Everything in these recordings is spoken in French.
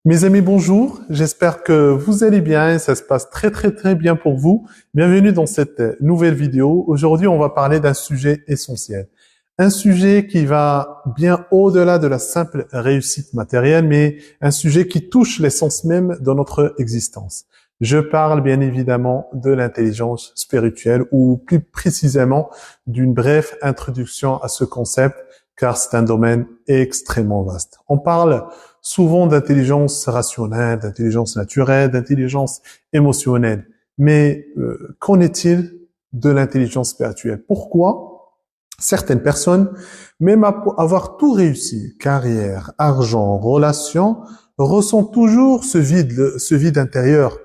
Mes amis, bonjour. J'espère que vous allez bien et ça se passe très bien pour vous. Bienvenue dans cette nouvelle vidéo. Aujourd'hui, on va parler d'un sujet essentiel. Un sujet qui va bien au-delà de la simple réussite matérielle, mais un sujet qui touche l'essence même de notre existence. Je parle bien évidemment de l'intelligence spirituelle ou plus précisément d'une brève introduction à ce concept car c'est un domaine extrêmement vaste. On parle souvent d'intelligence rationnelle, d'intelligence naturelle, d'intelligence émotionnelle. Mais qu'en est-il de l'intelligence spirituelle? Pourquoi certaines personnes, même après avoir tout réussi, carrière, argent, relations, ressentent toujours ce vide intérieur?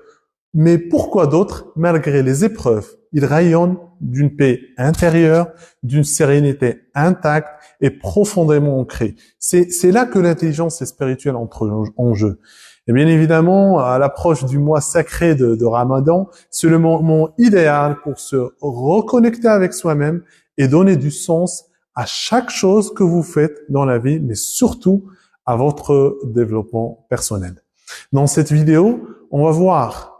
Mais pourquoi d'autres, malgré les épreuves, ils rayonnent d'une paix intérieure, d'une sérénité intacte et profondément ancrée? C'est là que l'intelligence spirituelle entre en jeu. Et bien évidemment, à l'approche du mois sacré de Ramadan, c'est le moment idéal pour se reconnecter avec soi-même et donner du sens à chaque chose que vous faites dans la vie, mais surtout à votre développement personnel. Dans cette vidéo, on va voir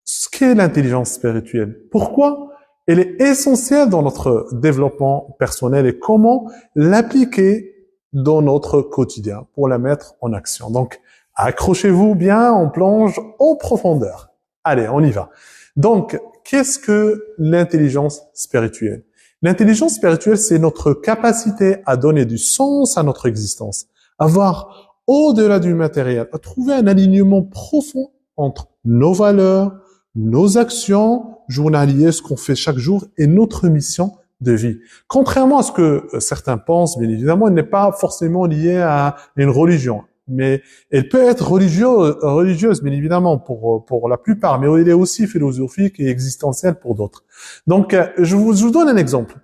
ce qu'est l'intelligence spirituelle. Pourquoi elle est essentielle dans notre développement personnel et comment l'appliquer dans notre quotidien pour la mettre en action. Donc, accrochez-vous bien, on plonge en profondeur. Allez, on y va. Donc, qu'est-ce que l'intelligence spirituelle? L'intelligence spirituelle, c'est notre capacité à donner du sens à notre existence, à voir au-delà du matériel, à trouver un alignement profond entre nos valeurs, nos actions journalières, ce qu'on fait chaque jour et notre mission de vie. Contrairement à ce que certains pensent, bien évidemment, elle n'est pas forcément liée à une religion. Mais elle peut être religieuse, bien évidemment, pour la plupart, mais elle est aussi philosophique et existentielle pour d'autres. Donc, je vous donne un exemple.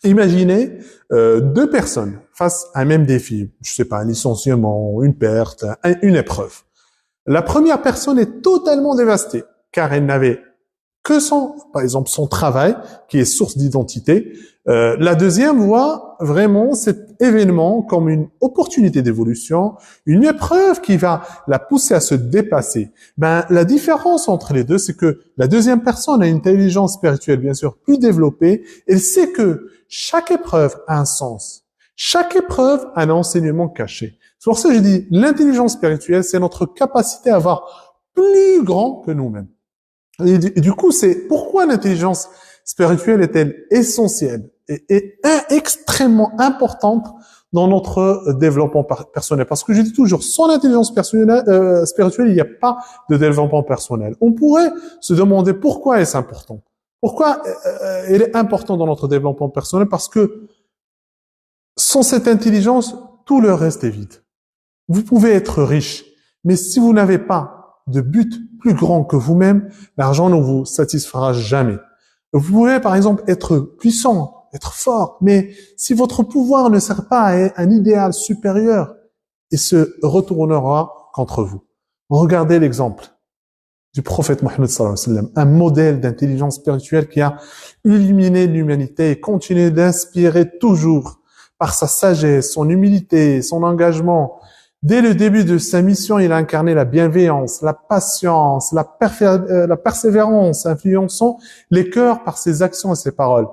Imaginez deux personnes face à un même défi. Je sais pas, un licenciement, une perte, une épreuve. La première personne est totalement dévastée, car elle n'avait que par exemple, son travail, qui est source d'identité. La deuxième voit vraiment cet événement comme une opportunité d'évolution, une épreuve qui va la pousser à se dépasser. La différence entre les deux, c'est que la deuxième personne a une intelligence spirituelle, bien sûr, plus développée. Elle sait que chaque épreuve a un sens. Chaque épreuve a un enseignement caché. C'est pour ça que je dis, l'intelligence spirituelle, c'est notre capacité à voir plus grand que nous-mêmes. Et du coup, c'est pourquoi l'intelligence spirituelle est-elle essentielle et extrêmement importante dans notre développement personnel. Parce que je dis toujours, sans l'intelligence spirituelle, il n'y a pas de développement personnel. On pourrait se demander pourquoi est-ce important. Pourquoi elle est importante dans notre développement personnel? Parce que sans cette intelligence, tout le reste est vide. Vous pouvez être riche, mais si vous n'avez pas de but plus grand que vous-même, l'argent ne vous satisfera jamais. Vous pouvez, par exemple, être puissant, être fort, mais si votre pouvoir ne sert pas à un idéal supérieur, il se retournera contre vous. Regardez l'exemple du prophète Mohammed sallallahu alayhi wa sallam, un modèle d'intelligence spirituelle qui a illuminé l'humanité et continue d'inspirer toujours par sa sagesse, son humilité, son engagement. Dès le début de sa mission, il a incarné la bienveillance, la patience, la persévérance, influençant les cœurs par ses actions et ses paroles.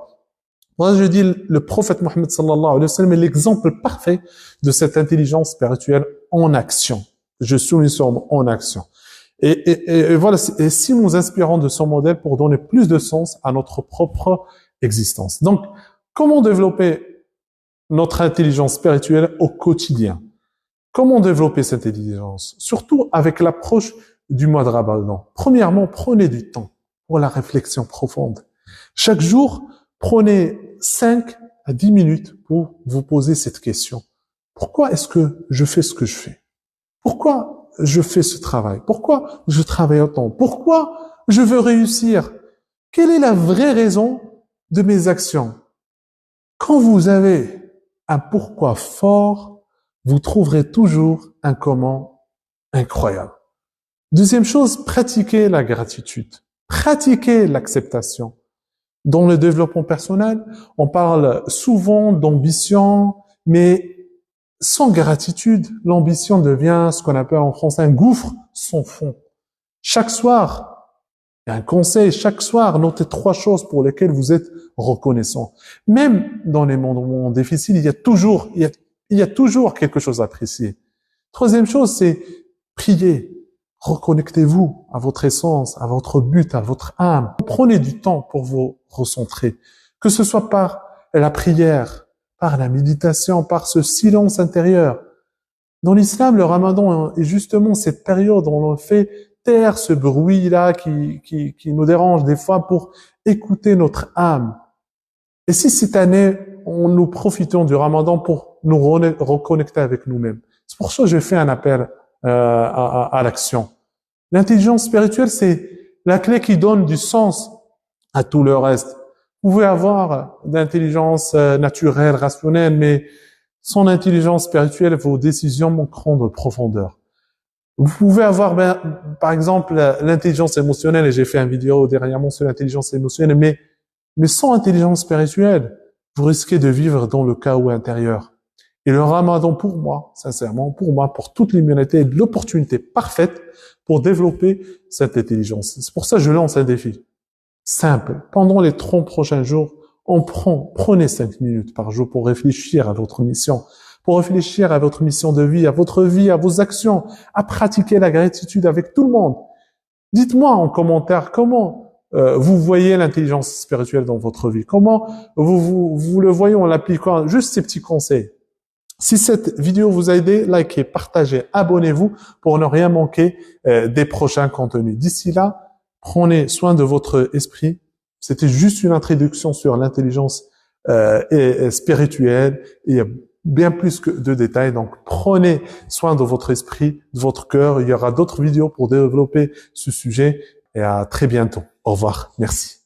Moi, je dis, le prophète Mohammed sallallahu alayhi wa sallam est l'exemple parfait de cette intelligence spirituelle en action. Je souligne sur en action. Et voilà, et si nous inspirons de son modèle pour donner plus de sens à notre propre existence. Donc, comment développer notre intelligence spirituelle au quotidien? Comment développer cette intelligence? Surtout avec l'approche du mois de Ramadan. Premièrement, prenez du temps pour la réflexion profonde. Chaque jour, prenez 5 à 10 minutes pour vous poser cette question. Pourquoi est-ce que je fais ce que je fais? Pourquoi je fais ce travail? Pourquoi je travaille autant? Pourquoi je veux réussir? Quelle est la vraie raison de mes actions? Quand vous avez un pourquoi fort, vous trouverez toujours un comment incroyable. Deuxième chose, pratiquez la gratitude. Pratiquez l'acceptation. Dans le développement personnel, on parle souvent d'ambition, mais sans gratitude, l'ambition devient ce qu'on appelle en français un gouffre sans fond. Chaque soir, il y a un conseil, chaque soir, notez 3 choses pour lesquelles vous êtes reconnaissant. Même dans les moments difficiles, il y a toujours quelque chose à apprécier. Troisième chose, c'est prier. Reconnectez-vous à votre essence, à votre but, à votre âme. Prenez du temps pour vous recentrer. Que ce soit par la prière, par la méditation, par ce silence intérieur. Dans l'islam, le ramadan est justement cette période où on fait taire ce bruit-là qui nous dérange des fois pour écouter notre âme. Et si cette année, nous profitons du ramadan pour nous reconnecter avec nous-mêmes. C'est pour ça que je fais un appel à l'action. L'intelligence spirituelle, c'est la clé qui donne du sens à tout le reste. Vous pouvez avoir d'intelligence naturelle, rationnelle, mais sans intelligence spirituelle, vos décisions manqueront de profondeur. Vous pouvez avoir, par exemple, l'intelligence émotionnelle, et j'ai fait une vidéo dernièrement sur l'intelligence émotionnelle, mais sans intelligence spirituelle, vous risquez de vivre dans le chaos intérieur. Et le ramadan, pour moi, sincèrement, pour toute l'humanité, est l'opportunité parfaite pour développer cette intelligence. C'est pour ça que je lance un défi simple. Pendant les 30 prochains jours, prenez 5 minutes par jour pour réfléchir à votre mission, pour réfléchir à votre mission de vie, à votre vie, à vos actions, à pratiquer la gratitude avec tout le monde. Dites-moi en commentaire comment vous voyez l'intelligence spirituelle dans votre vie, comment vous le voyez en l'appliquant, juste ces petits conseils. Si cette vidéo vous a aidé, likez, partagez, abonnez-vous pour ne rien manquer des prochains contenus. D'ici là, prenez soin de votre esprit. C'était juste une introduction sur l'intelligence spirituelle. Il y a bien plus que de détails. Donc, prenez soin de votre esprit, de votre cœur. Il y aura d'autres vidéos pour développer ce sujet. Et à très bientôt. Au revoir. Merci.